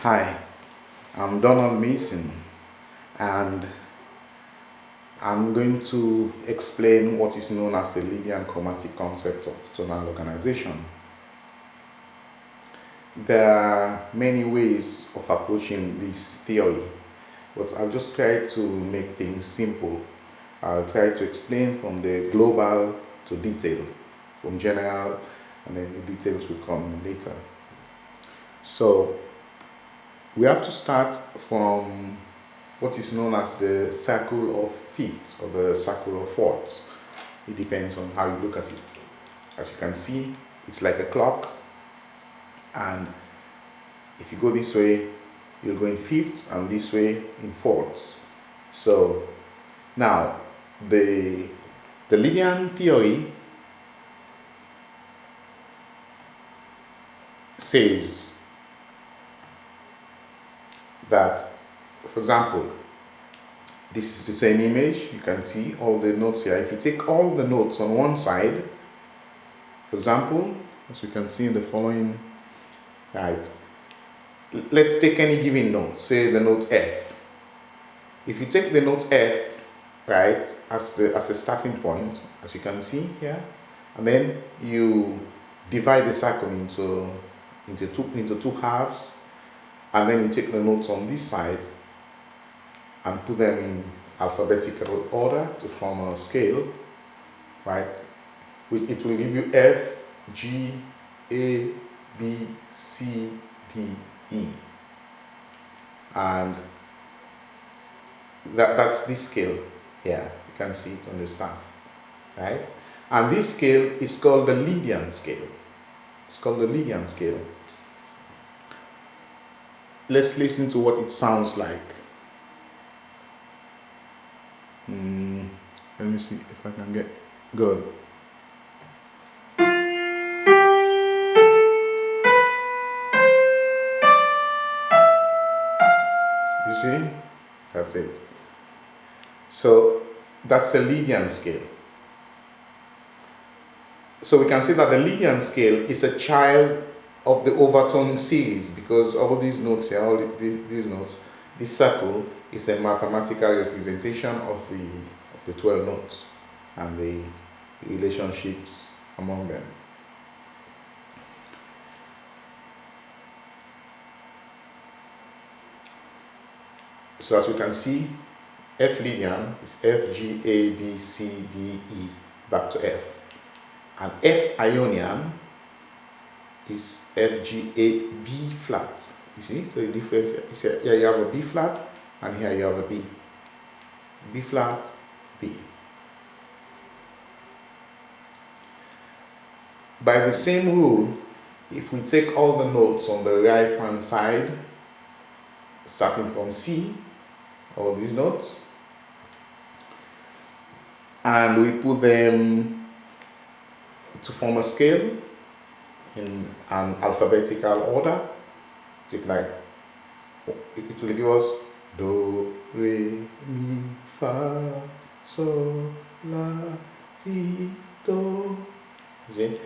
Hi, I'm Donald Mason, and I'm going to explain what is known as the Lydian chromatic concept of tonal organization. There are many ways of approaching this theory, but I'll just try to make things simple. I'll try to explain from the global to detail, from general, and then the details will come later. So we have to start from what is known as the circle of fifths or the circle of fourths. It depends on how you look at it. As you can see, it's like a clock, and if you go this way, you'll go in fifths, and this way in fourths. So now the Lydian theory says that, for example, this is the same image. You can see all the notes here. If you take all the notes on one side, for example, as you can see in the following, right, let's take any given note, say the note F. If you take the note F, right, as a starting point, as you can see here, and then you divide the circle into two halves, and then you take the notes on this side and put them in alphabetical order to form a scale, right? It will give you F, G, A, B, C, D, E. And that's this scale here. You can see it on the staff, right? And this scale is called the Lydian scale. It's called the Lydian scale. Let's listen to what it sounds like. Let me see if I can get good. You see? That's it. So that's the Lydian scale. So we can say that the Lydian scale is a child of the overtone series, because all these notes here, all these notes, this circle is a mathematical representation of the 12 notes and the relationships among them. So as you can see, F Lydian is F, G, A, B, C, D, E, back to F. And F Ionian is F, G, A, B flat. You see? So the difference is here you have a B flat, and here you have a B. B flat, B. By the same rule, if we take all the notes on the right hand side, starting from C, all these notes, and we put them to form a scale in an alphabetical order, take like, it will give us Do, Re, Mi, Fa, Sol, La, Ti, Do. See?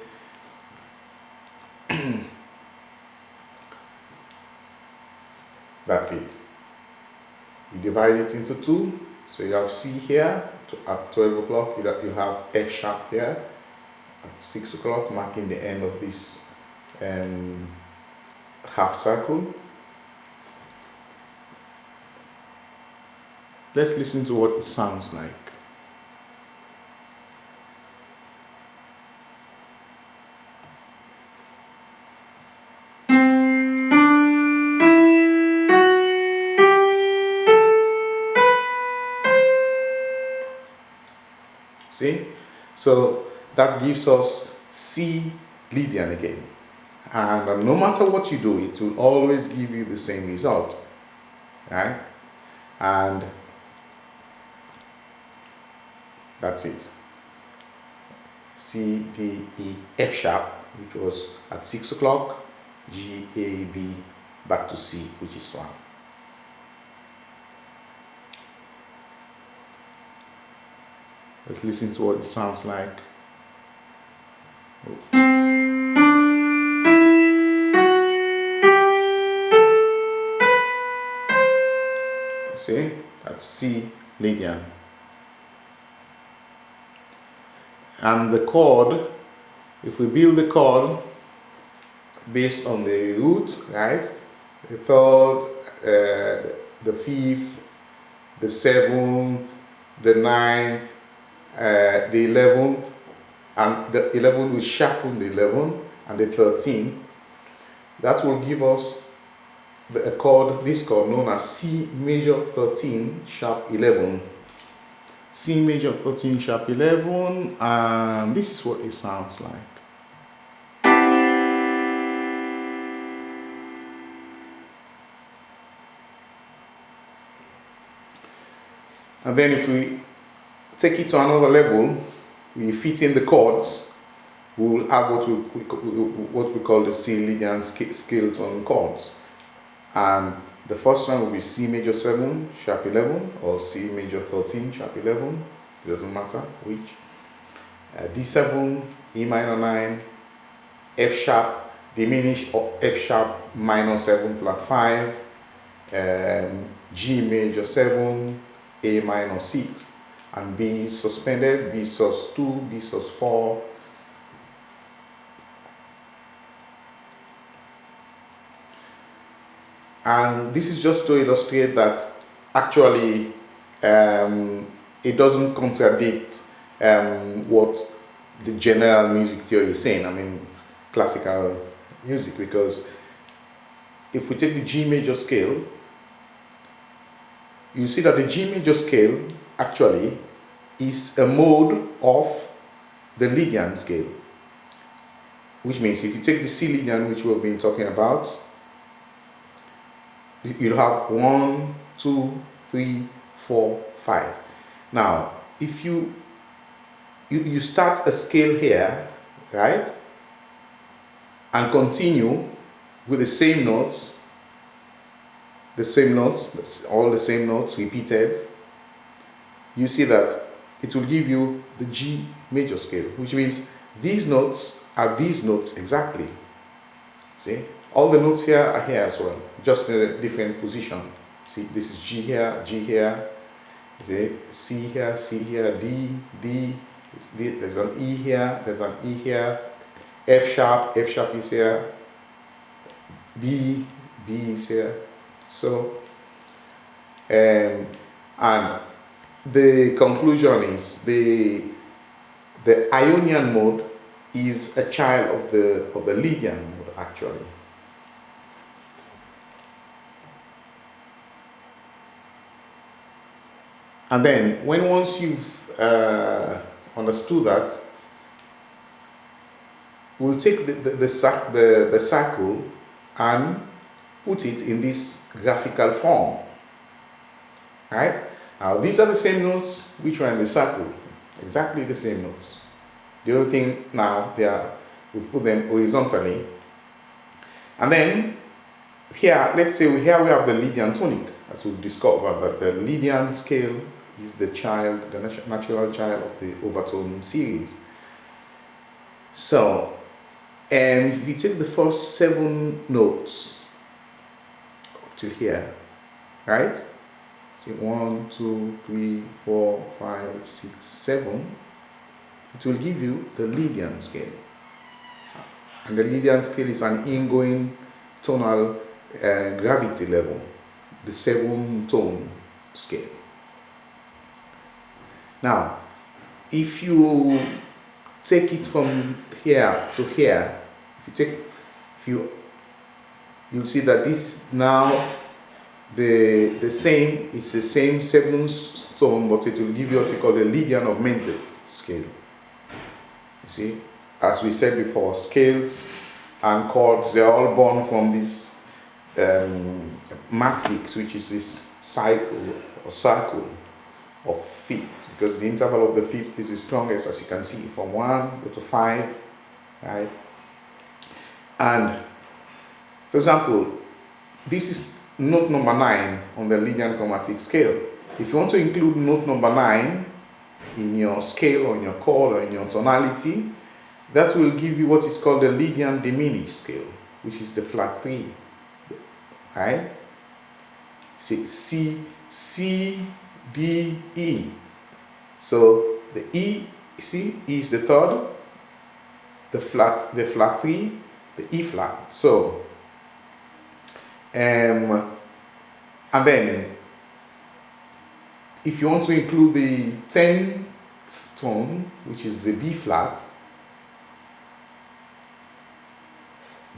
That's it. You divide it into two. So you have C here at 12 o'clock, you have F sharp here at 6 o'clock, marking the end of this half circle. Let's listen to what it sounds like. See? So that gives us C Lydian again. And no matter what you do, it will always give you the same result. Right? And that's it. C, D, E, F sharp, which was at 6 o'clock, G, A, B, back to C, which is 1. Let's listen to what it sounds like. See, that's C Lydian. And the chord, if we build the chord based on the root, right? The third, the fifth, the seventh, the ninth, the 11th, and the 11th will sharpen the 11th, and the 13th. That will give us a chord, this chord known as C major 13 sharp 11. C major 13 sharp 11, and this is what it sounds like. And then if we take it to another level, we fit in the chords, we will have what we call the C Lydian scale tone chords. And the first one will be C major 7 sharp 11 or C major 13 sharp 11, it doesn't matter which. D7, E minor 9, F sharp diminished or F sharp minor 7 flat 5, G major 7, A minor 6, and B suspended, B sus 2, B sus 4, and this is just to illustrate that actually it doesn't contradict what the general music theory is saying, I mean classical music, because if we take the G major scale, you see that the G major scale actually is a mode of the Lydian scale, which means if you take the C Lydian, which we've been talking about, you'll have 1, 2, 3, 4, 5. Now, if you start a scale here, right, and continue with the same notes, all the same notes repeated, you see that it will give you the G major scale, which means these notes are these notes exactly. See, all the notes here are here as well, just in a different position. See, this is G here, see, C here, C here, D, there's an E here, there's an E here, F sharp is here, B is here. So, and the conclusion is the Ionian mode is a child of the Lydian mode actually. And then once you've understood that, we'll take the circle and put it in this graphical form. Right? Now these are the same notes which are in the circle, exactly the same notes. The only thing now we've put them horizontally. And then here, let's say here we have the Lydian tonic, as we've discovered that the Lydian scale is the natural child of the overtone series. So, and if we take the first 7 notes up till here, right? So 1, 2, 3, 4, 5, 6, 7, it will give you the Lydian scale. And the Lydian scale is an ingoing tonal gravity level, the 7-tone scale. Now, if you take it from here to here, you'll see that this now it's the same 7-tone, but it will give you what we call the Lydian augmented scale. You see, as we said before, scales and chords, they are all born from this matrix, which is this cycle or circle of fifths, because the interval of the fifth is the strongest, as you can see, from 1 to 5, right? And for example, this is note number 9 on the Lydian chromatic scale. If you want to include note number 9 in your scale or in your chord or in your tonality, that will give you what is called the Lydian diminished scale, which is the flat 3, right? See, C, D, E. So the E, see, E is the third, the flat 3, the E flat. So, and then if you want to include the 10th tone, which is the B flat,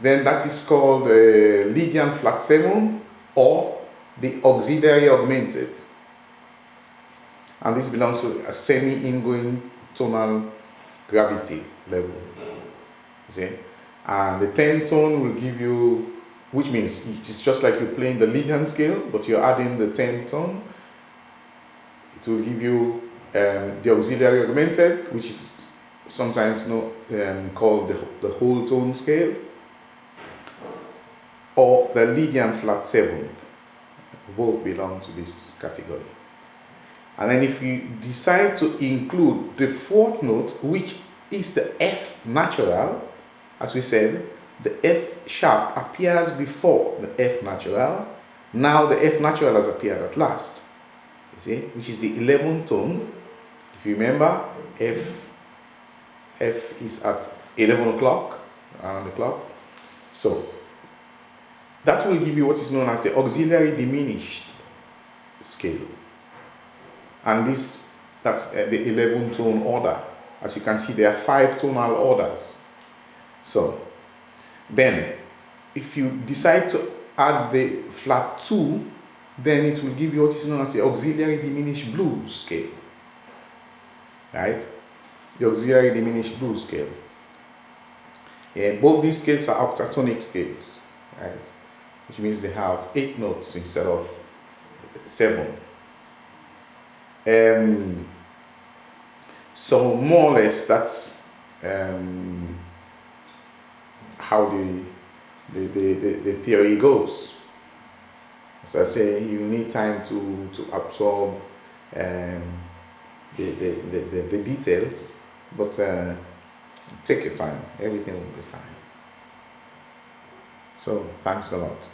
then that is called Lydian flat 7 or the auxiliary augmented. And this belongs to a semi-ingoing tonal gravity level. See? And the 10th tone will give you, which means it's just like you're playing the Lydian scale, but you're adding the 10th tone. It will give you the auxiliary augmented, which is sometimes called the whole tone scale, or the Lydian flat 7th. Both belong to this category. And then if you decide to include the 4th note, which is the F natural, as we said, the F sharp appears before the F natural. Now the F natural has appeared at last, you see, which is the 11th tone. If you remember, F is at 11 o'clock, around the clock. So that will give you what is known as the auxiliary diminished scale. And that's the 11 tone order. As you can see, there are 5 tonal orders. So then if you decide to add the flat 2, then it will give you what is known as the auxiliary diminished blues scale. Right? The auxiliary diminished blues scale. Yeah, both these scales are octatonic scales, right? Which means they have 8 notes instead of 7. So more or less that's how the theory goes. As I say, you need time to absorb the details, but take your time, everything will be fine. So thanks a lot.